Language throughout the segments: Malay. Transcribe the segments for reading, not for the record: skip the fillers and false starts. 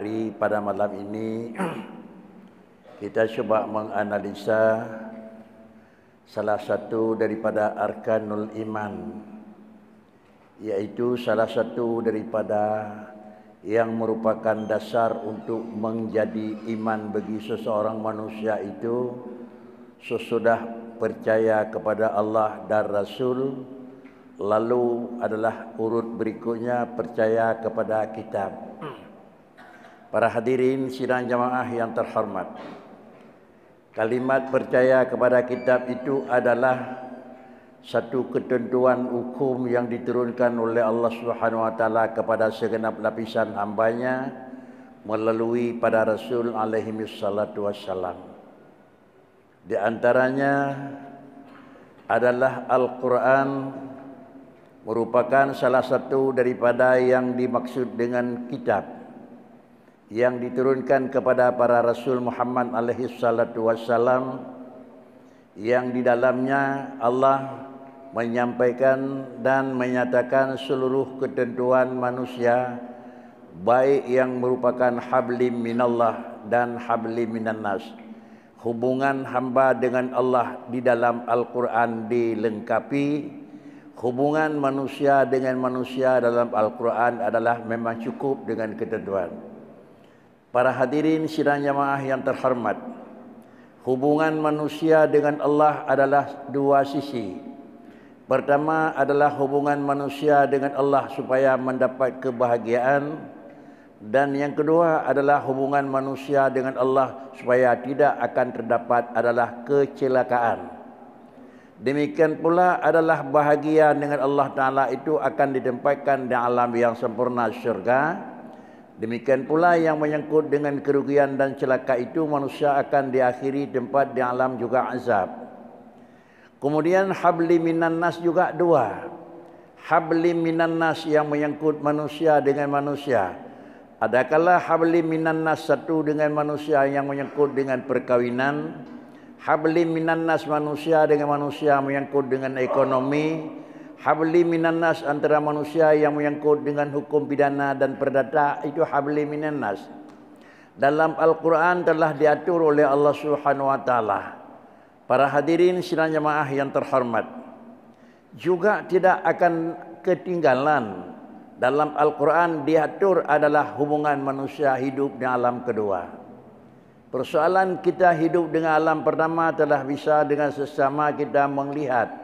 Mari pada malam ini kita coba menganalisa salah satu daripada arkanul iman, yaitu salah satu daripada yang merupakan dasar untuk menjadi iman bagi seseorang manusia itu sesudah percaya kepada Allah dan Rasul. Lalu adalah urut berikutnya percaya kepada kitab. Para hadirin sidang jamaah yang terhormat, kalimat percaya kepada kitab itu adalah satu ketentuan hukum yang diturunkan oleh Allah Subhanahu wa taala kepada segenap lapisan hamba-Nya melalui pada Rasul alaihi wassalatu wassalam. Di antaranya adalah Al-Quran, merupakan salah satu daripada yang dimaksud dengan kitab yang diturunkan kepada para Rasul Muhammad alaihi salatu wassalam, yang di dalamnya Allah menyampaikan dan menyatakan seluruh ketentuan manusia, baik yang merupakan hablim minallah dan hablim minan nas. Hubungan hamba dengan Allah di dalam Al-Quran dilengkapi. Hubungan manusia dengan manusia dalam Al-Quran adalah memang cukup dengan ketentuan. Para hadirin sidang jamaah yang terhormat, hubungan manusia dengan Allah adalah dua sisi. Pertama adalah hubungan manusia dengan Allah supaya mendapat kebahagiaan, dan yang kedua adalah hubungan manusia dengan Allah supaya tidak akan terdapat adalah kecelakaan. Demikian pula adalah bahagia dengan Allah Ta'ala itu akan ditempatkan di alam yang sempurna syurga. Demikian pula yang menyangkut dengan kerugian dan celaka itu manusia akan diakhiri tempat di alam juga azab. Kemudian habli minan nas juga dua. Habli minan nas yang menyangkut manusia dengan manusia. Adakala habli minan nas satu dengan manusia yang menyangkut dengan perkawinan. Habli minan nas manusia dengan manusia menyangkut dengan ekonomi. Habli minan nas antara manusia yang menyangkut dengan hukum pidana dan perdata, itu habli minan nas. Dalam Al-Quran telah diatur oleh Allah Subhanahu wa taala. Para hadirin sidang jamaah yang terhormat, juga tidak akan ketinggalan dalam Al-Quran diatur adalah hubungan manusia hidup di alam kedua. Persoalan kita hidup dengan alam pertama telah bisa dengan sesama kita melihat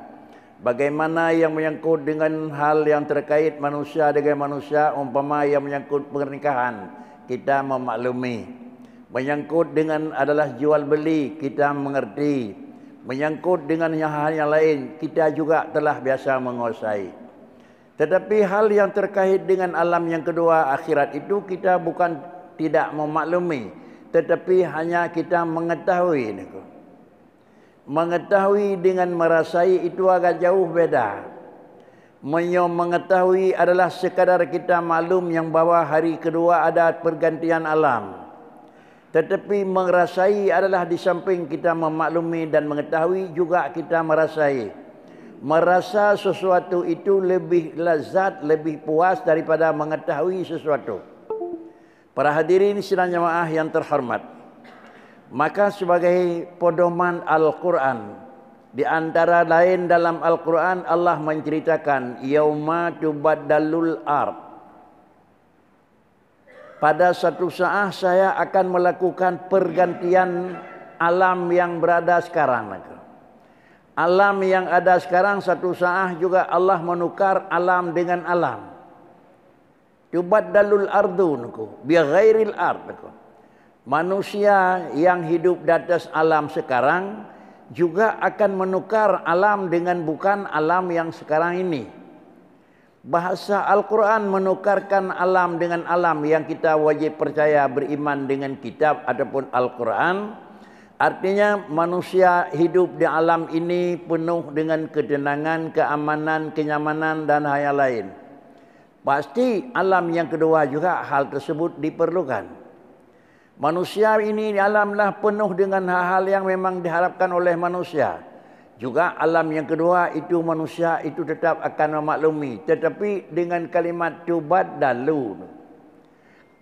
bagaimana yang menyangkut dengan hal yang terkait manusia dengan manusia, umpama yang menyangkut pernikahan, kita memaklumi. Menyangkut dengan adalah jual beli, kita mengerti. Menyangkut dengan hal yang lain, kita juga telah biasa menguasai. Tetapi hal yang terkait dengan alam yang kedua, akhirat itu kita bukan tidak memaklumi, tetapi hanya kita mengetahui. Mengetahui dengan merasai itu agak jauh beda. Mengetahui adalah sekadar kita maklum yang bahwa hari kedua ada pergantian alam. Tetapi merasai adalah di samping kita memaklumi dan mengetahui juga kita merasai. Merasa sesuatu itu lebih lezat, lebih puas daripada mengetahui sesuatu. Para hadirin sidang jamaah yang terhormat, maka sebagai pedoman Al-Quran, di antara lain dalam Al-Quran Allah menceritakan yauma tubaddalul ard. Pada satu saat saya akan melakukan pergantian alam yang berada sekarang. Alam yang ada sekarang satu saat juga Allah menukar alam dengan alam. Tubaddalul ardu bi ghairil ard. Manusia yang hidup di atas alam sekarang juga akan menukar alam dengan bukan alam yang sekarang ini. Bahasa Al-Quran menukarkan alam dengan alam yang kita wajib percaya beriman dengan kitab ataupun Al-Quran. Artinya manusia hidup di alam ini penuh dengan ketenangan, keamanan, kenyamanan dan hal yang lain. Pasti alam yang kedua juga hal tersebut diperlukan. Manusia ini di alamlah penuh dengan hal-hal yang memang diharapkan oleh manusia. Juga alam yang kedua itu manusia itu tetap akan memaklumi. Tetapi dengan kalimat tubaddalu.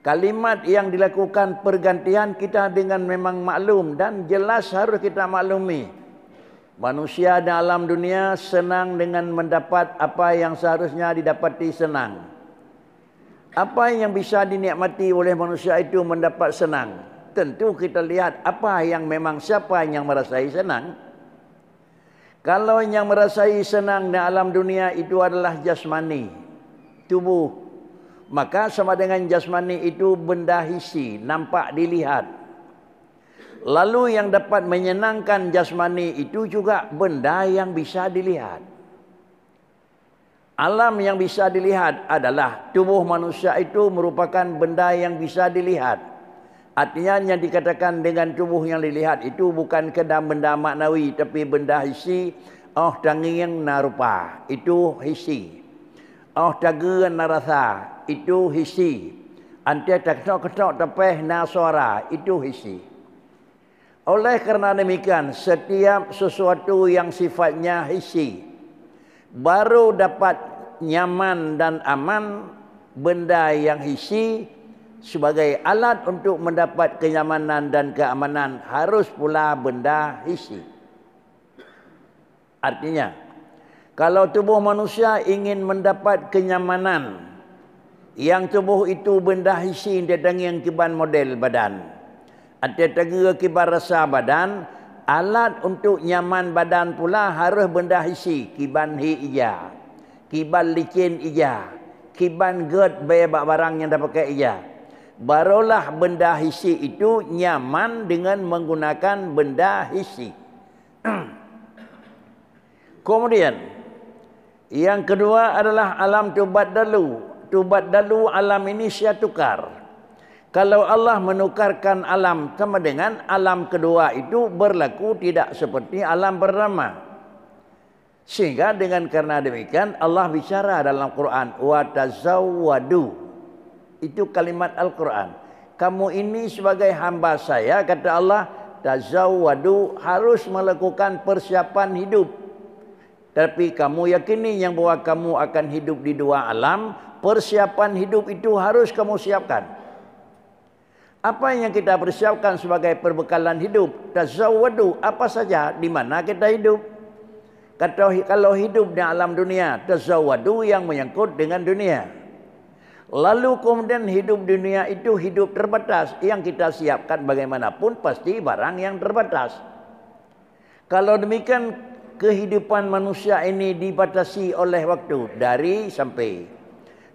Kalimat yang dilakukan pergantian kita dengan memang maklum dan jelas harus kita maklumi. Manusia dalam dunia senang dengan mendapat apa yang seharusnya didapati senang. Apa yang bisa dinikmati oleh manusia itu mendapat senang. Tentu kita lihat apa yang memang siapa yang merasai senang. Kalau yang merasai senang dalam dunia itu adalah jasmani, tubuh, maka sama dengan jasmani itu benda hisi, nampak dilihat. Lalu yang dapat menyenangkan jasmani itu juga benda yang bisa dilihat. Alam yang bisa dilihat adalah tubuh manusia itu merupakan benda yang bisa dilihat. Artinya yang dikatakan dengan tubuh yang dilihat itu bukan kedam benda maknawi tapi benda hisi. Oh tanging narupa itu hisi. Oh tageun narasa itu hisi. Ante tak-tak tepeh na suara itu hisi. Oleh kerana demikian setiap sesuatu yang sifatnya hisi baru dapat nyaman dan aman. Benda yang hisi sebagai alat untuk mendapat kenyamanan dan keamanan harus pula benda hisi. Artinya kalau tubuh manusia ingin mendapat kenyamanan, yang tubuh itu benda hisi dengan kiban model badan. Ada tengah kibar rasa badan, alat untuk nyaman badan pula harus benda hisi. Kiban hi iya, kiban licin iya, kiban ged bayar barang yang dah pakai iya. Barulah benda hisi itu nyaman dengan menggunakan benda hisi. Kemudian yang kedua adalah alam tubat dalu. Tubat dalu alam ini sia tukar. Kalau Allah menukarkan alam sama dengan alam kedua itu berlaku tidak seperti alam pertama. Sehingga dengan karena demikian Allah bicara dalam Quran wa tazawwadu. Itu kalimat Al-Quran. Kamu ini sebagai hamba saya kata Allah tazawwadu harus melakukan persiapan hidup. Tapi kamu yakini yang bahwa kamu akan hidup di dua alam, persiapan hidup itu harus kamu siapkan. Apa yang kita persiapkan sebagai perbekalan hidup? Tazawwadu, apa saja di mana kita hidup. Kalau hidup di alam dunia, tazawwadu yang menyangkut dengan dunia. Lalu kemudian hidup dunia itu hidup terbatas. Yang kita siapkan bagaimanapun pasti barang yang terbatas. Kalau demikian kehidupan manusia ini dibatasi oleh waktu dari sampai.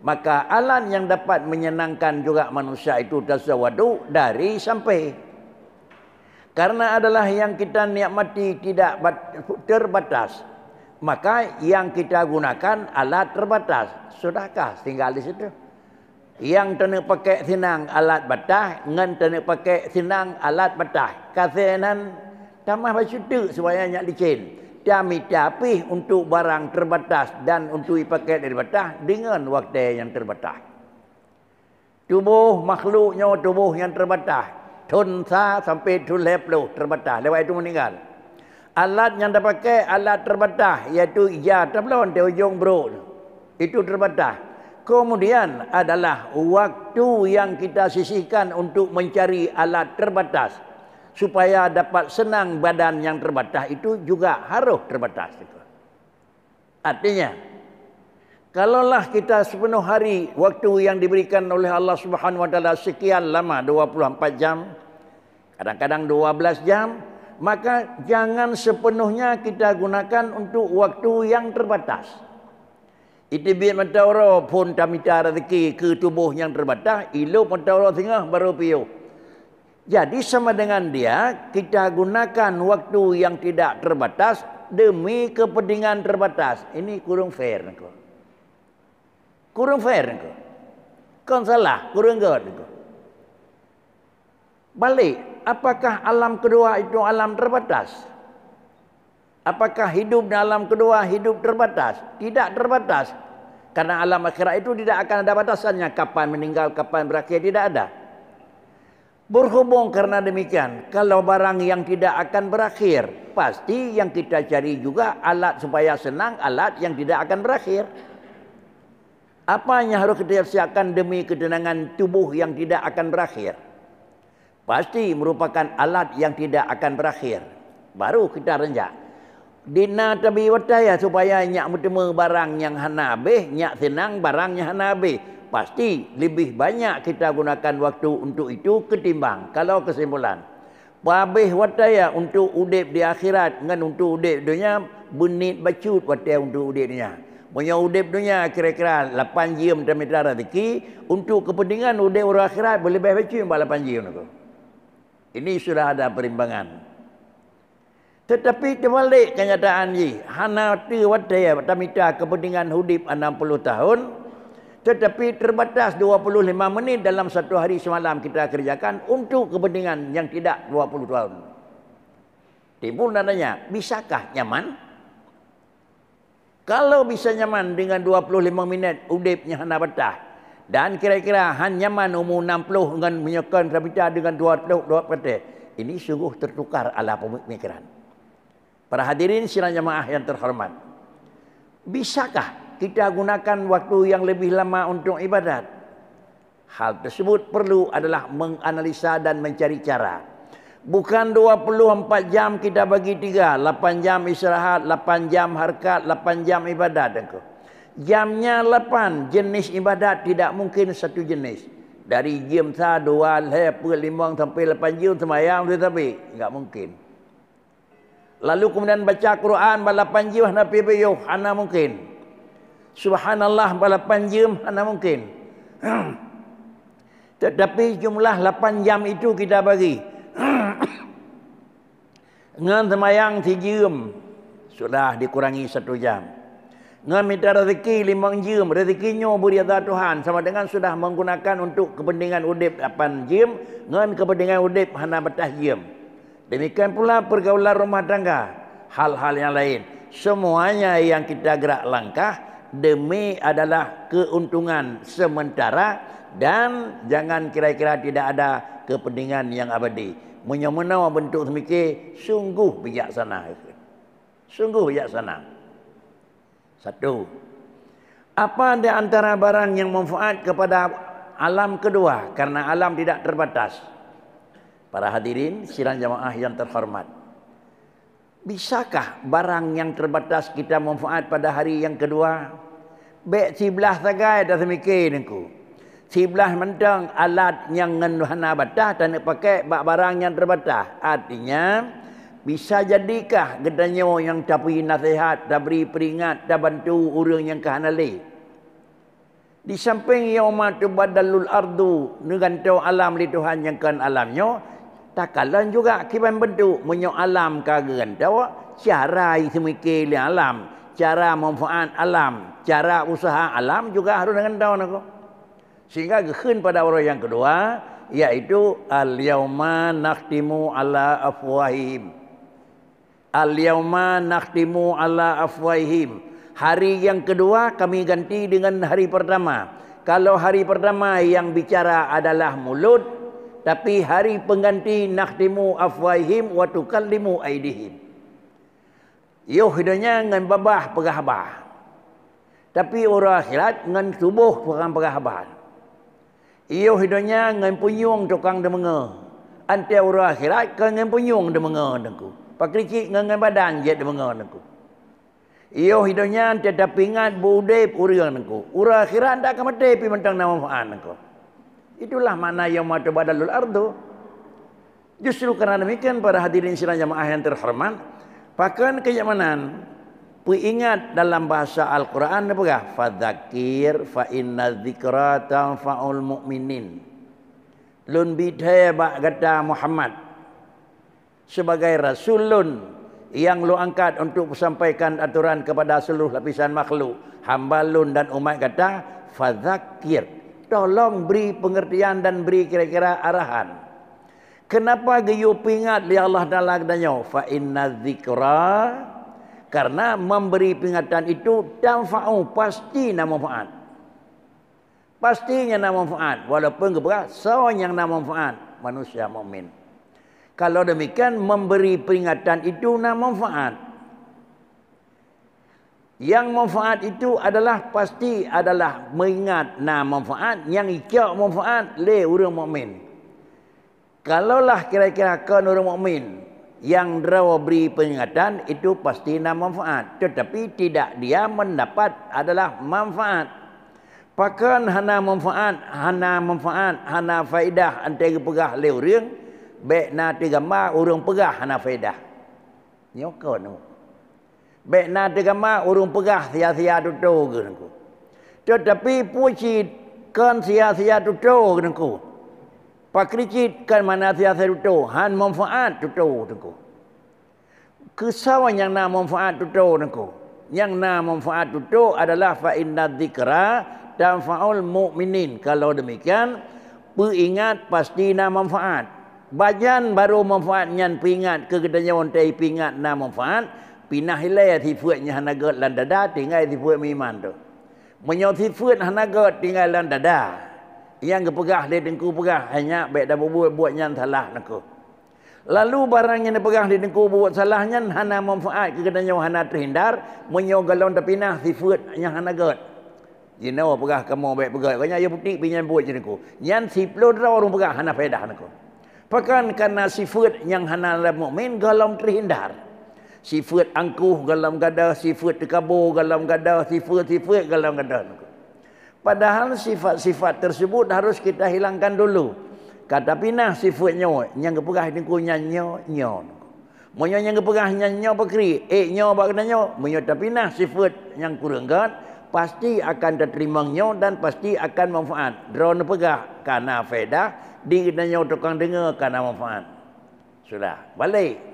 Maka alat yang dapat menyenangkan juga manusia itu tazawwadu dari sampai. Karena adalah yang kita nikmati tidak terbatas. Maka yang kita gunakan alat terbatas. Sudahkah tinggal di situ? Yang tak pakai senang alat batah, ngan tak pakai senang alat batah. Kasenan tamah basutu supaya nyak licin. Kami tapi untuk barang terbatas dan untuk dipakai terbatas dengan waktu yang terbatas. Tubuh makhluknya tubuh yang terbatas. Tunsa sampai tulep lu terbatas. Lewat itu meninggal. Alat yang dipakai alat terbatas iaitu ija tablon di ujung bro. Itu terbatas. Kemudian adalah waktu yang kita sisihkan untuk mencari alat terbatas. Supaya dapat senang badan yang terbatas itu juga harus terbatas. Artinya, kalaulah kita sepenuh hari waktu yang diberikan oleh Allah Subhanahu Wa Taala sekian lama 24 jam, kadang-kadang 12 jam, maka jangan sepenuhnya kita gunakan untuk waktu yang terbatas. Itu biar mentawara pun tamita rezeki ke tubuh yang terbatas, ilup mentawara tengah baru piuh. Jadi sama dengan dia, kita gunakan waktu yang tidak terbatas demi kepentingan terbatas. Ini kurang fair. Kurang fair. Kau salah, kurang good. Balik, apakah alam kedua itu alam terbatas? Apakah hidup dalam kedua hidup terbatas? Tidak terbatas. Karena alam akhirat itu tidak akan ada batasannya. Kapan meninggal, kapan berakhir, tidak ada. Berhubung karena demikian, kalau barang yang tidak akan berakhir, pasti yang kita cari juga alat supaya senang, alat yang tidak akan berakhir. Apa yang harus kita siapkan demi ketenangan tubuh yang tidak akan berakhir? Pasti merupakan alat yang tidak akan berakhir. Baru kita renjak. Dina tabi wataya supaya nyak bertemu barang yang hana habis, nyak senang barang yang hana habis. Pasti lebih banyak kita gunakan waktu untuk itu ketimbang. Kalau kesimpulan, habis wataya untuk udip di akhirat dengan untuk udip dunia, benit bacut wataya untuk udip dunia. Punya udip dunia kira-kira 8 jam termeter rezeki, untuk kepentingan udip orang akhirat boleh lebih bacut 8 jam itu. Ini sudah ada perimbangan. Tetapi terbalik kenyataan ni, hana tu wataya tamita kepentingan udip 60 tahun, tetapi terbatas 25 menit dalam satu hari semalam kita kerjakan untuk kepentingan yang tidak 20 tahun. Timbul nadanya, bisakah nyaman? Kalau bisa nyaman dengan 25 minit udipnya hana betah, dan kira-kira nyaman umur 60 dengan menyokong tamita dengan 20 ini sungguh tertukar ala pemikiran. Para hadirin sidang jamaah yang terhormat, bisakah kita gunakan waktu yang lebih lama untuk ibadat? Hal tersebut perlu adalah menganalisa dan mencari cara. Bukan 24 jam kita bagi 3, 8 jam istirahat, 8 jam harkat, 8 jam ibadat. Jamnya 8, jenis ibadat tidak mungkin satu jenis. Dari jam 1, 2, 5 sampai 8 jam semayang tetapi enggak mungkin. Lalu kemudian baca Quran 8 jam Nabi bayuh, hana mungkin. Subhanallah 8 jam, hana mungkin. Tetapi jumlah 8 jam itu kita bagi. Ngan semayang 3 jam, sudah dikurangi 1 jam. Ngan minta rezeki 5 jam, rezekinya beri Allah Tuhan, sama dengan sudah menggunakan untuk kepentingan udip 8 jam, ngan kepentingan udip hana betah jam. Demikian pula pergaulan rumah tangga, hal-hal yang lain. Semuanya yang kita gerak langkah demi adalah keuntungan sementara dan jangan kira-kira tidak ada kepentingan yang abadi. Menyamana bentuk semikir sungguh bijaksana. Sungguh bijaksana. 1. Apa di antara barang yang manfaat kepada alam kedua karena alam tidak terbatas? Para hadirin sidang jamaah yang terhormat, bisakah barang yang terbatas kita manfaat pada hari yang kedua? Baik sebelah sagai dah semikir niku. Sebelah mentang alat yang hana batah dan pakai barang yang terbatas. Artinya bisa jadikah gedanya yang tak beri nasihat, tak beri peringat, tak bantu orang yang kehanali. Di samping yauma tubadalul ardu, negantau alam di Tuhan yang kan alamnya, takalan juga kiban bentuk menyok alam kageran tahu cara semikir alam, cara manfaat alam, cara usaha alam juga harus dengan tahu nak. Sehingga gekhin pada orang yang kedua, yaitu al-yauma nakhtimu ala afwahihim. Al-yauma nakhtimu ala afwahihim. Hari yang kedua kami ganti dengan hari pertama. Kalau hari pertama yang bicara adalah mulut, tapi hari pengganti nakhtimu afwahihim wa tukallimu aidihim. Yuhdanya ngan babah pegahbah. Tapi orang akhirat ngan tubuh perang pegahbah. Iyo hidupnya ngan punyung tukang demenga. Ante orang akhirat kan ngan punyung demenga dengku. Pakricik ngan badan je demenga dengku. Iyo hidupnya ante dapingat budep urang dengku. Orang akhirat tak akan mati pi mentang nama manfaat dengku. Itulah makna yauma tubadalul ardu. Justru karena demikian para hadirin sidang jamaah yang terhormat, pakan kenyamanan ingat dalam bahasa Al-Quran apa? Fadzakir fa inna dzikra tanfa'ul mu'minin. Lun bidhe bak kata Muhammad sebagai rasul lun yang lu angkat untuk sampaikan aturan kepada seluruh lapisan makhluk, hamba lun dan umat kata fadzakir. Tolong beri pengertian dan beri kira-kira arahan. Kenapa geyu pingat li Allah Taala katanya fa inna dzikra, karena memberi peringatan itu tanfa'u pasti nama manfaat. Pastinya nama manfaat walaupun keberat so yang nama manfaat manusia mukmin. Kalau demikian memberi peringatan itu nama manfaat. Yang manfaat itu adalah pasti adalah mengingat manfaat yang ikut manfaat le orang mukmin. Kalaulah kira-kira kan orang mukmin yang draw beri peringatan itu pasti manfaat, tetapi tidak dia mendapat adalah manfaat. Pakan hana manfaat, hana faedah antara pegah le orang, baik na tegama orang pegah hana faedah. Nyokon. Baik na tegama orang pegah sia-sia tu genku. Tetapi puji kan sia-sia tu genku. Pakricit kan mana sia-sia tu han manfaat tu genku. Kesawan yang na manfaat tu genku. Yang na manfaat tu adalah fa inna dzikra tanfa'ul mu'minin. Kalau demikian, peringat pasti na manfaat. Bajan baru manfaatnya peringat kekedanya ontai peringat na manfaat. Pinah hilai tifuatnya hanagat lan dada tinggal tifuat miman tu. Menyo tifuat hanagat tinggal lan dada. Yang kepegah dia dengku pegah hanya baik dah buat nyan salah naku. Lalu barang yang dipegah di dengku buat salahnya hana manfaat kekedanya hana terhindar. Menyo galon terpinah tifuatnya hanagat. You know pegah kamu baik pegah. Kanya ya putih pinjam buat je dengku. Nyan siplo dah orang pegah hana faedah naku. Pakan karena sifat yang hana mukmin galon terhindar. Sifat angkuh galam gadah, sifat tekabur galam gadah, sifat galam gadah. Padahal sifat-sifat tersebut harus kita hilangkan dulu. Kata pinah sifatnya yang kepegah dengku nyanyo nyo. Monyo yang kepegah nyanyo pakri, nyo bakna nyo, monyo tapinah sifat yang kurang kan pasti akan terterima nyo dan pasti akan manfaat. Drone pegah karena faedah, di nyo tukang dengar karena manfaat. Sudah, balik.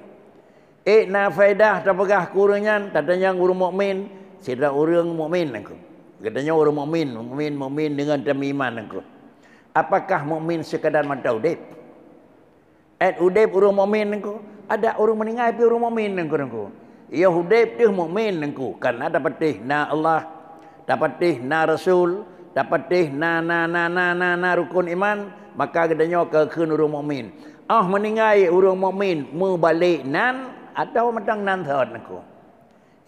Na faedah terpegah kurangnya tadanya orang mukmin, sida orang mukmin aku. Katanya orang mukmin dengan iman aku. Apakah mukmin sekadar mata udip? Udip orang mukmin aku. Ada orang meninggal pi orang mukmin aku. Ya udip tu mukmin aku. Karena dapat na Allah, dapat na Rasul, dapat na rukun iman, maka katanya ke orang mukmin. Meninggal orang mukmin membalik nan atau mentang nan thot naku.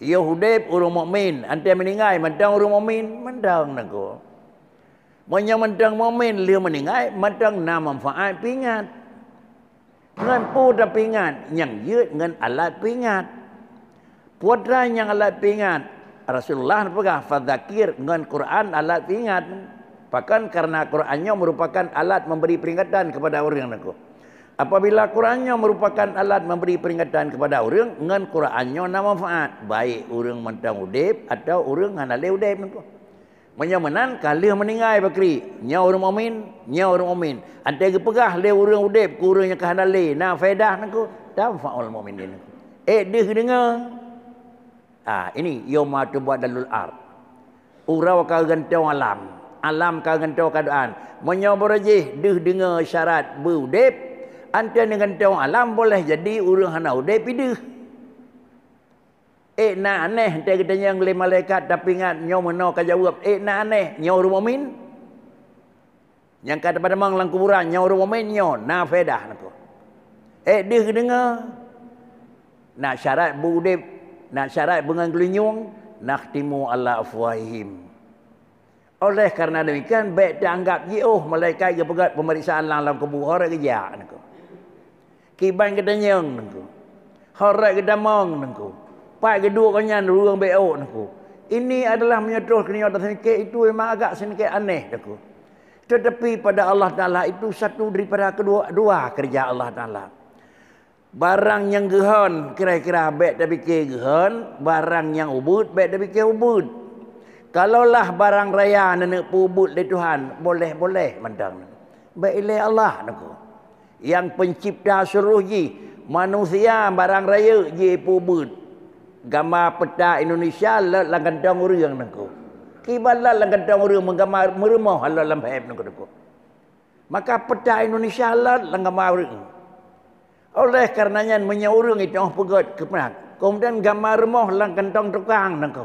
Ya hudib orang mukmin, ante meninggal mentang orang mukmin mentang naku. Monya mentang mukmin dia meninggal mentang na manfaat pingat. Ngan pu da pingat yang yut ngan alat pingat. Putra yang alat pingat. Rasulullah pegah fadzakir ngan Quran alat pingat. Bahkan karena Qurannya merupakan alat memberi peringatan kepada orang naku. Apabila Qurannya merupakan alat memberi peringatan kepada orang, dengan Qurannya na manfaat. Baik orang mentang udip atau orang hana le udip. Menyamanan kalau meninggal bakri, nya orang mukmin, nya orang mukmin. Ante kepegah le orang udip, kurangnya ke hana le, na faedah naku, tanfa'ul mukminin. Dia dengar. Ini yauma tubadalul ard. Urau ka gantau alam, alam ka gantau keadaan. Menyoborajih dengar syarat berudip. Ante dengan tahu alam boleh jadi orang hana udai piduh. Na aneh ante katanya yang le malaikat tapi ingat nyo meno ka jawab na aneh nyo orang mukmin. Yang kata pada mang lang kuburan nyo orang mukmin nyo na faedah naku. Dia dengar. Nak syarat budip, nak syarat bengang gelinyung, nakhtimu ala afwahihim. Oleh karena demikian baik dianggap malaikat ke pegat pemeriksaan lang kubur orang kerja naku. Kiban ke danyang nengku. Horak ke damang nengku. Pak kedua kanyan ruang BO nengku. Ini adalah menyetuh kenyataan sedikit itu memang agak sedikit aneh nengku. Tetapi pada Allah Ta'ala itu satu daripada dua kerja Allah Ta'ala. Barang yang gehon kira-kira baik dah fikir gehon, barang yang ubud baik dah fikir ubud. Kalaulah barang raya nenek ubud le Tuhan, boleh mandang. Baik le Allah nengku. Yang pencipta seluruh manusia barang raya pubut gambar peta Indonesia lang kantong urang nangku kibala lang kantong urang menggambar meremah Allah lam haib nangku maka peta Indonesia lang gambar urang oleh karenanya menyaurung itu pegat kepenak kemudian gambar remah lang kantong tukang nangku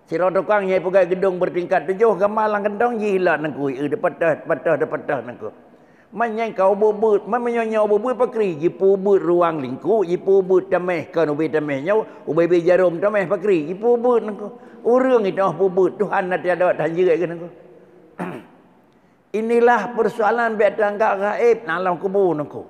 sira tukang nyai pegat gedung bertingkat 7 gambar lang kantong hilang nangku patah nangku Manyang kau bubut, manyang bubut pakri, jipu but ruang lingku, jipu but tameh kan ubi tamehnya, ubi jarum tameh pakri, jipu but nangko. Urang itu bubut Tuhan nak tiada tanjir kan nangko. Inilah persoalan betanggak gaib dalam kubur nangko.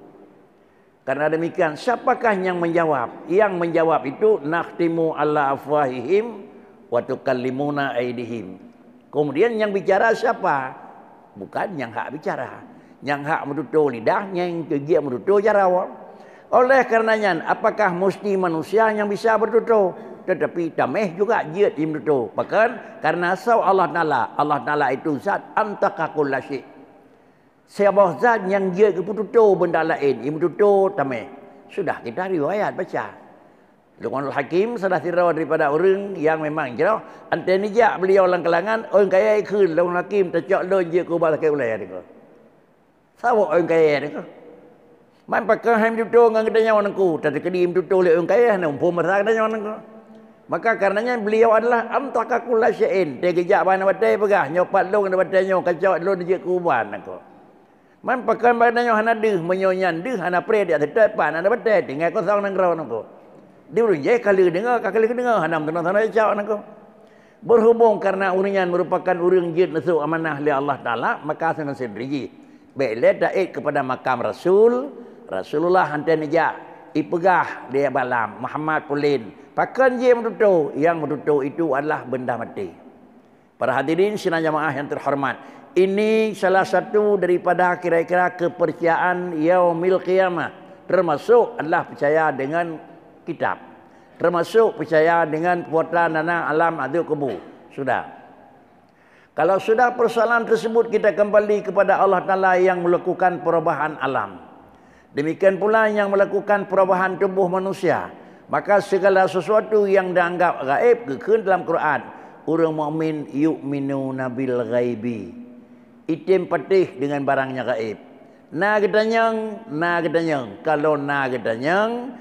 Karena demikian, siapakah yang menjawab? Yang menjawab itu nakhtimu ala afwahihim wa tukallimuna aydihim. Kemudian yang bicara siapa? Bukan yang hak bicara. Yang hak menutup lidah, yang kegiat menutup jarawa. Oleh karenanya, apakah mesti manusia yang bisa bertutur? Tetapi tameh juga dia menutup. Bahkan karena Allah Ta'ala itu zat antaqakul lasyik. Siapa zat yang dia kepututur benda lain, ia menutup tameh. Sudah kita riwayat baca. Luqmanul Hakim sudah tirau daripada orang yang memang jerah. Antara jak beliau orang kalangan, orang kaya ikut Luqmanul Hakim tercok lon je kubah ke ulai dia. Sawo orang kaya dia. Man pakai ham tutur ngan kedanya orang ku, tapi kedim tutur le orang kaya nak umpam masak kedanya orang ku. Maka karenanya beliau adalah amtakakul lasya'in. Dia kejap mana batai pegah, nyopat long ada batainya, kacau lon je kubah nak ku. Man pakai badannya hana deh, menyonyan deh, hana pre dia terdepan, hana batai, tinggal kosong nang rau nak ku. Dia berjaya kali dengar, kali dengar, hana tanah kacau nak ku. Berhubung karena uringan merupakan uring jid nasuk amanah oleh Allah Ta'ala, maka senang sendiri. Baiklah daik kepada makam Rasulullah hantar nijak ipegah dia balam Muhammad Pulin pakan je menutup, yang menutup itu adalah benda mati. Para hadirin sidang jamaah yang terhormat, ini salah satu daripada kira-kira kepercayaan yaumil qiyamah, termasuk adalah percaya dengan kitab, termasuk percaya dengan puatan dana alam adzul kubur. Sudah. Kalau sudah persoalan tersebut, kita kembali kepada Allah Ta'ala yang melakukan perubahan alam. Demikian pula yang melakukan perubahan tubuh manusia. Maka segala sesuatu yang dianggap gaib, kekun dalam Quran. Orang mukmin yu'minuna bil ghaibi. Itim patih dengan barangnya gaib. Na gedanyang. Kalau na gedanyang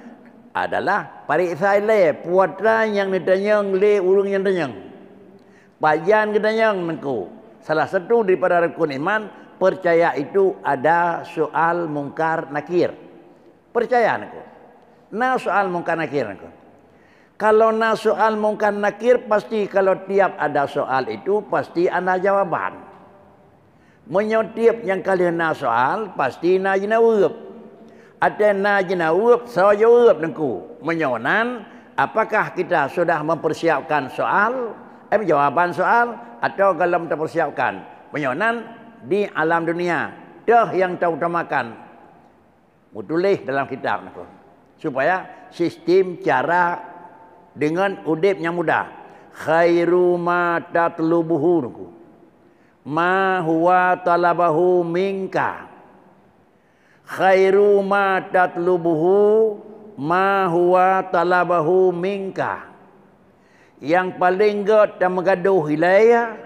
adalah parik saile, puatra yang gedanyang le urung yang danyang. Bayan gedanyang nengku. Salah satu daripada rukun iman, percaya itu ada soal mungkar nakir. Percaya nengku. Na soal mungkar nakir nengku. Kalau na soal mungkar nakir, pasti kalau tiap ada soal itu pasti ada jawaban. Menyetiap yang kali na soal pasti na jenawab. Ada na jenawab, saya jawab nengku. Menyonan, apakah kita sudah mempersiapkan soal? Jawaban soal atau kalau terpersiapkan penyonan di alam dunia dah yang terutamakan mutulis dalam kitab supaya sistem cara dengan udip yang mudah. Khairu ma tatlubuhu ma huwa talabahu minka. Khairu ma tatlubuhu ma huwa talabahu minka. Yang paling god dan mengaduh wilayah,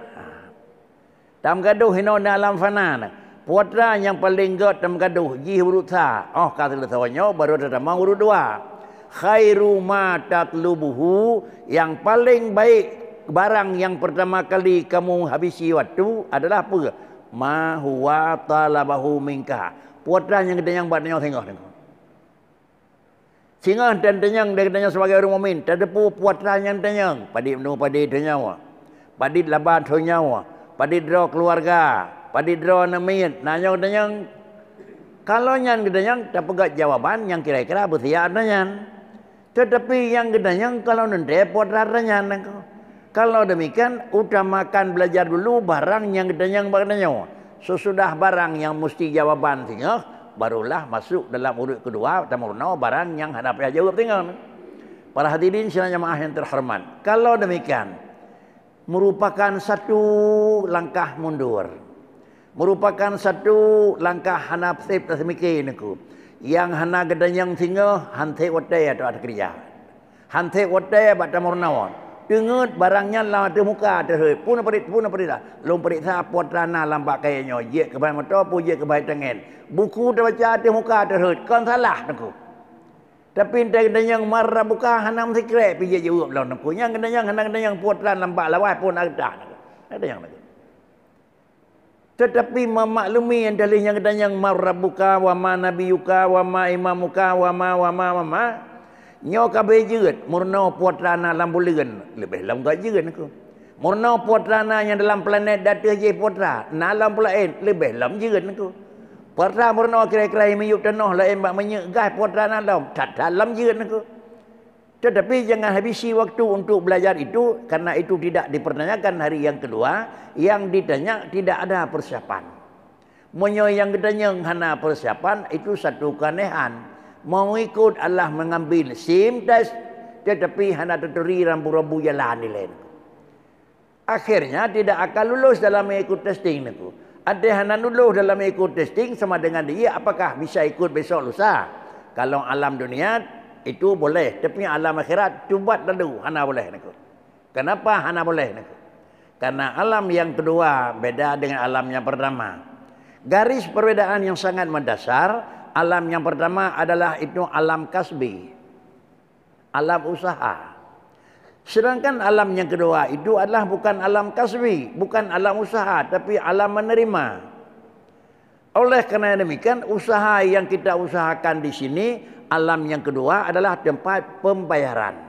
dan mengaduh hina dalam fana. Putra yang paling god dan mengaduh jih urut sa. Oh kata letawanya baru ada mau urut dua. Khairu ma tatlubuhu, yang paling baik barang yang pertama kali kamu habisi waktu adalah apa? Ma huwa talabahu minka. Putra yang kedanyang badanya tengok. Singa dan tenyang dia katanya sebagai orang mukmin, terdepu puatra yang tenyang, padi menu padi tenyawa. Padi laban tenyawa, padi draw keluarga, padi draw namit, nanya tenyang. Kalau yang gedanyang tak pegat jawaban yang kira-kira bersiap tenyang. Tetapi yang gedanyang kalau nanti puatra tenyang. Kalau demikian utamakan belajar dulu barang yang gedanyang bagainya. Sesudah barang yang mesti jawaban singa, barulah masuk dalam urut kedua tamurna barang yang hadap ya jawab tinggal. Para hadirin sidang jamaah yang terhormat, kalau demikian merupakan satu langkah mundur, merupakan satu langkah hanap sip tasmiki niku. Yang hana gedanyang singa hante watai atau ada kerja. Hante watai bat tamurna. Dengut barangnya lah ada muka terhoi pun apa dah lom periksa putrana lambat kayaknya je ke bahan motor pun je ke bahan tangan buku dah baca ada muka terhoi kan salah aku tapi entah yang marah buka hanam sekret pergi jawab lah aku yang kena yang putrana lambat lawat pun ada yang lagi Tetapi memaklumi yang dalih yang katanya marabbuka wa ma nabiyuka wa ma imamuka wa ma nyo kabeh jeut murno putrana dalam bulan lebih lam gak jeut aku murno putrana yang dalam planet datah je putra dalam planet lebih lam jeut aku putra murno kira-kira miyuk tanah lain bak menyegai putra dalam tak dalam jeut aku. Tetapi jangan habisi waktu untuk belajar itu karena itu tidak dipertanyakan hari yang kedua. Yang ditanya tidak ada persiapan. Monyo yang ditanya hana persiapan itu satu keanehan. Mau ikut Allah mengambil SIM test tetapi hana terteri rambu-rambu jalan di lain. Akhirnya tidak akan lulus dalam ikut testing itu. Ada hana lulus dalam ikut testing sama dengan dia apakah bisa ikut besok lusa. Kalau alam dunia itu boleh, tapi alam akhirat cubat dulu hana boleh nak. Kenapa hana boleh nak? Karena alam yang kedua beda dengan alam yang pertama. Garis perbedaan yang sangat mendasar, alam yang pertama adalah itu alam kasbi. Alam usaha. Sedangkan alam yang kedua itu adalah bukan alam kasbi, bukan alam usaha, tapi alam menerima. Oleh karena demikian, usaha yang kita usahakan di sini alam yang kedua adalah tempat pembayaran.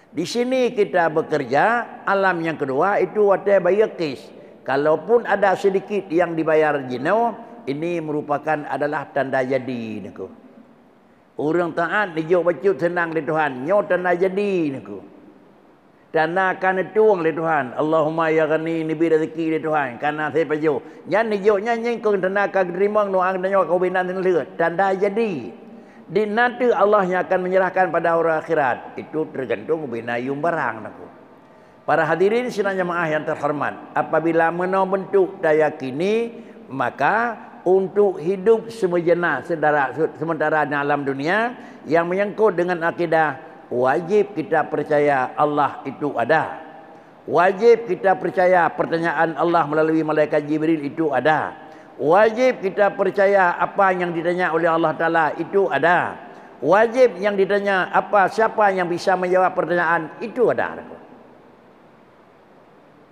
Di sini kita bekerja, alam yang kedua itu ada bayar kes. Kalaupun ada sedikit yang dibayar jino, ini merupakan adalah tanda jadi niku. Orang taat dijuk bacut senang di Tuhan, nyo tanda jadi niku. Tanda akan tuang di Tuhan. Allahumma ya ghani nibi rezeki di Tuhan. Karena saya pajo. Nyan dijuknya nyengkong tanda akan terimang nuang danyo kau binan lihat. Tanda jadi. Di nanti Allah yang akan menyerahkan pada orang akhirat. Itu tergantung binayung barang. Para hadirin sidang jemaah yang terhormat. Apabila menau bentuk dayakini, maka untuk hidup sementara di alam dunia yang menyangkut dengan akidah, wajib kita percaya Allah itu ada. Wajib kita percaya pertanyaan Allah melalui malaikat Jibril itu ada. Wajib kita percaya apa yang ditanya oleh Allah Ta'ala itu ada. Wajib yang ditanya siapa yang bisa menjawab pertanyaan itu ada.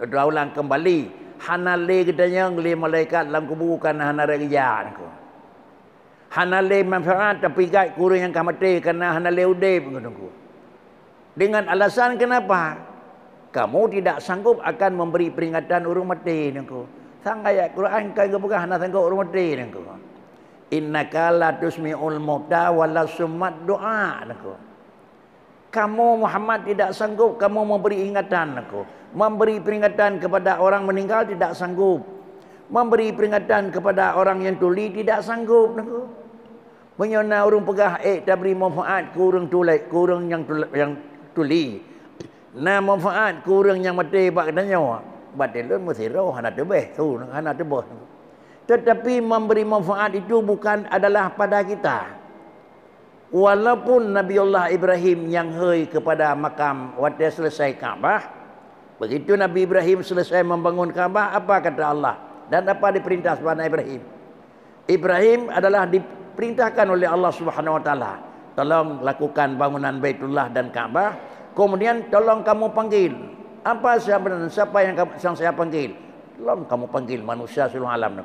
Kita ulang kembali. Hanale katanya oleh malaikat dalam kubur kerana hanale kerja. Hanale manfaat tapi kat kurang yang kamati kerana hanale udip. Dengan alasan kenapa? Kamu tidak sanggup akan memberi peringatan urung mati. Sang ayat Quran kan bukan hana sanggup urung mati. Innaka la tusmi'ul mauta wa la summat doa. Kamu Muhammad tidak sanggup kamu memberi ingatan. Memberi peringatan kepada orang meninggal tidak sanggup. Memberi peringatan kepada orang yang tuli tidak sanggup. Menyona urung pegah tak beri manfaat kurang tulai kurang yang tuli. Nah manfaat kurang yang mati bak katanya. Batilun musiro hana tebeh tu hana tebeh. Tetapi memberi manfaat itu bukan adalah pada kita. Walaupun Nabiullah Ibrahim yang hei kepada makam waktu selesai Kaabah, begitu Nabi Ibrahim selesai membangun Kaabah, apa kata Allah dan apa diperintah kepada Ibrahim? Ibrahim adalah diperintahkan oleh Allah Subhanahu Wa Taala, tolong lakukan bangunan Baitullah dan Kaabah. Kemudian tolong kamu panggil. Apa siapa yang saya panggil? Tolong kamu panggil manusia seluruh alam.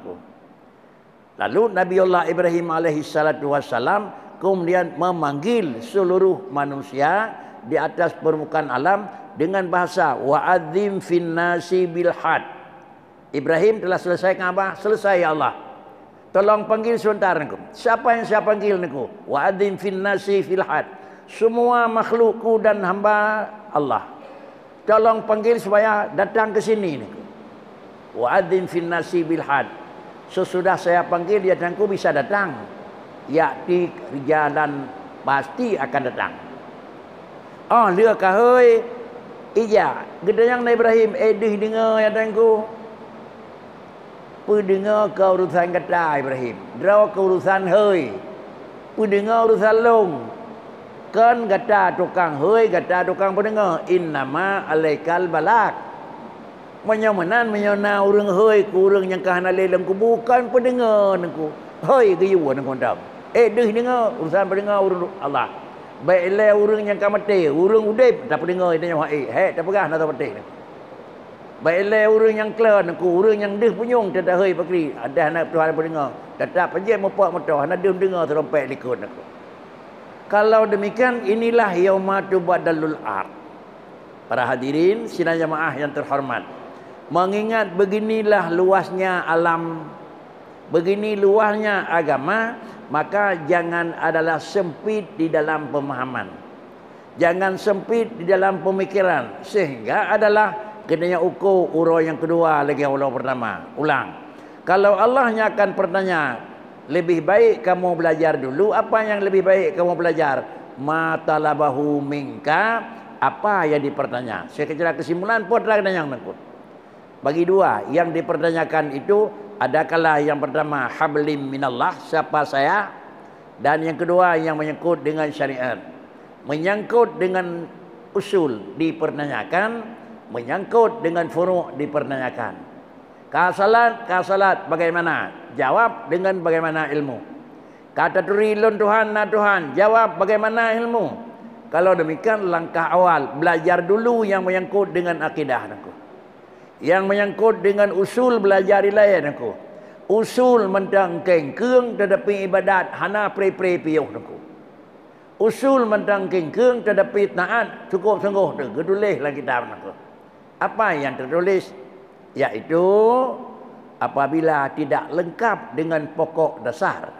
Lalu Nabiullah Ibrahim alaihi salatu wassalam kemudian memanggil seluruh manusia di atas permukaan alam dengan bahasa wa'adzim fin nasi bil had. Ibrahim telah selesai Kaabah, selesai ya Allah. Tolong panggil sebentar niku. Siapa yang saya panggil niku? Wa'adzim fin nasi fil had. Semua makhlukku dan hamba Allah. Tolong panggil supaya datang ke sini niku. Wa'adzim fin nasi bil had. Sesudah saya panggil dia datangku bisa datang. Yakti jalan pasti akan datang. Oh, dia kahoi ija. Gedayang Ibrahim edih dengar ya datangku. Pendengar ke urusan kata Ibrahim. Draw ke urusan hoi. Pendengar urusan long. Kan kata tukang hoi, kata tukang pendengar. Innama alaikal balak. Menyamanan menyana orang hoi ku orang yang kahana lelang ku bukan pendengar nangku. Hoi gayuan nangku ndam. Deh dengar urusan pendengar urang Allah. Baiklah orang yang kamati, orang udip tak pendengar dia nyawa tak pegah nak mati. Baiklah urang yang kelar nak urang yang deh punyung tak hei pakri. Ada anak Tuhan apa dengar. Tetap aja mopak motor anak dia dengar terompet likut aku. Kalau demikian inilah yaumatu badalul ard. Para hadirin sidang jamaah yang terhormat. Mengingat beginilah luasnya alam, begini luasnya agama, maka jangan adalah sempit di dalam pemahaman. Jangan sempit di dalam pemikiran sehingga adalah kenanya ukur urau yang kedua lagi urau pertama. Ulang. Kalau Allahnya akan bertanya, lebih baik kamu belajar dulu. Apa yang lebih baik kamu belajar? Ma talabahu minka. Apa yang dipertanya? Secara kesimpulan pun telah yang nakut. Bagi dua, yang dipertanyakan itu adalah yang pertama hablim minallah, siapa saya, dan yang kedua yang menyangkut dengan syariat. Menyangkut dengan usul dipertanyakan, menyangkut dengan furu' dipertanyakan. Kasalat bagaimana? Jawab dengan bagaimana ilmu. Kata turilun Tuhan na Tuhan, jawab bagaimana ilmu. Kalau demikian langkah awal belajar dulu yang menyangkut dengan akidah aku. Yang menyangkut dengan usul belajar lain aku. Usul mentang kengkeng tetapi ibadat hana pre-pre piyuh aku. Usul mentang kengkeng tetapi taat cukup sungguh tu gedulis dalam kitab aku. Apa yang tertulis? Yaitu apabila tidak lengkap dengan pokok dasar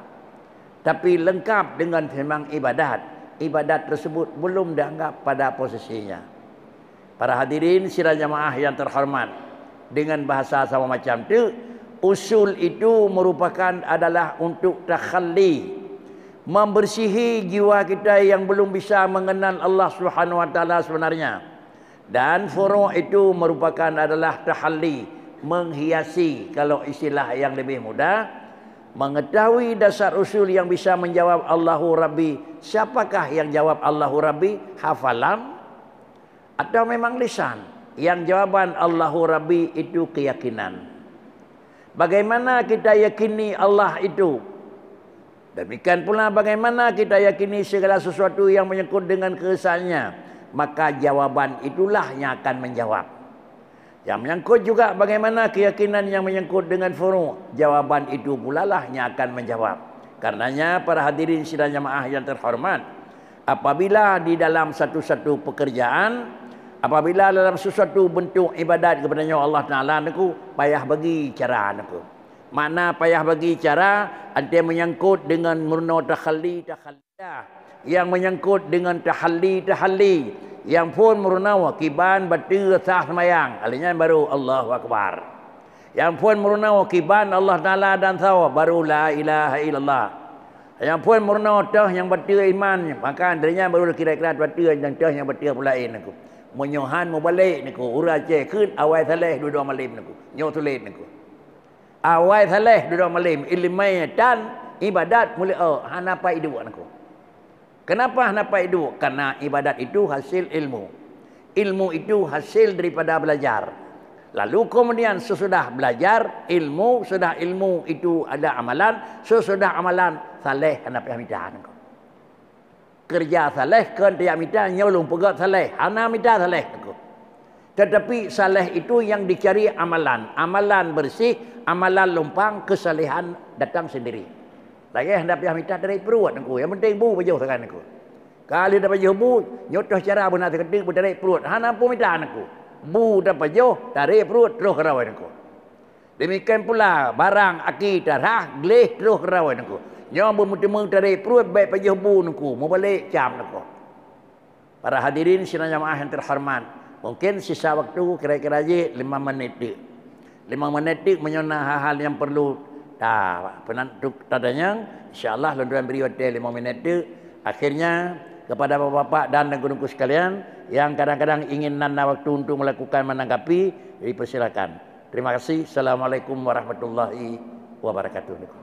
tapi lengkap dengan memang ibadat, ibadat tersebut belum dianggap pada posisinya. Para hadirin sidang jamaah yang terhormat, dengan bahasa sama macam tu, usul itu merupakan adalah untuk takhalli, membersihi jiwa kita yang belum bisa mengenal Allah Subhanahu wa taala sebenarnya. Dan furu' itu merupakan adalah tahalli, menghiasi kalau istilah yang lebih mudah, mengetahui dasar usul yang bisa menjawab Allahu Rabbi. Siapakah yang jawab Allahu Rabbi? Hafalan atau memang lisan? Yang jawaban Allahu Rabbi itu keyakinan. Bagaimana kita yakini Allah itu? Demikian pula bagaimana kita yakini segala sesuatu yang menyangkut dengan keesaannya. Maka jawaban itulah yang akan menjawab. Yang menyangkut juga bagaimana keyakinan yang menyangkut dengan furu'. Jawaban itu pula lah yang akan menjawab. Karenanya para hadirin sidang jamaah yang terhormat, apabila di dalam satu-satu pekerjaan, apabila dalam sesuatu bentuk ibadat kepada Allah Ta'ala, aku payah bagi cara aku. Makna payah bagi cara, ada menyangkut dengan murna takhalli, yang menyangkut dengan tahalli, yang pun murna wakiban batu sah semayang, alinya baru Allahu Akbar. Yang pun murna wakiban Allah Ta'ala dan sawa, baru la ilaha illallah. Yang pun murna tah yang batu iman, maka adanya baru kira-kira batu yang tah yang batu pula aku. Menyohan mau balik niku urang Aceh keun awal saleh dua malam niku nyo tulis niku awal saleh dua malam ilmai dan ibadat mulai hanapa hidup niku. Kenapa hanapa hidup? Karena ibadat itu hasil ilmu, ilmu itu hasil daripada belajar. Lalu kemudian sesudah belajar ilmu, sudah ilmu itu ada amalan, sesudah amalan saleh hanapa minta niku. Kerja saleh kan dia minta nyolong pegat saleh, hana minta saleh aku. Tetapi saleh itu yang dicari amalan, amalan bersih, amalan lumpang, kesalehan datang sendiri. Lagi hendak dia minta dari perut aku, yang penting bu baju tangan aku. Kali dah baju bu, nyotoh cara benar kedik bu dari perut, hana pun minta aku. Bu dah baju dari perut terus kerawan aku. Demikian pula barang akid darah, gelih terus kerawan aku. Yang bermutemu dari perut baik pajah bu nuku, mau balik jam nuku. Para hadirin sidang jamaah yang terhormat, mungkin sisa waktu kira-kira je 5 menit. 5 menit menyona hal-hal yang perlu penantuk tadanya. InsyaAllah tuan beri hotel 5 menit. Akhirnya kepada bapak-bapak dan guru-guru sekalian yang kadang-kadang ingin nanda waktu untuk melakukan menanggapi, dipersilakan. Terima kasih. Assalamualaikum warahmatullahi wabarakatuh.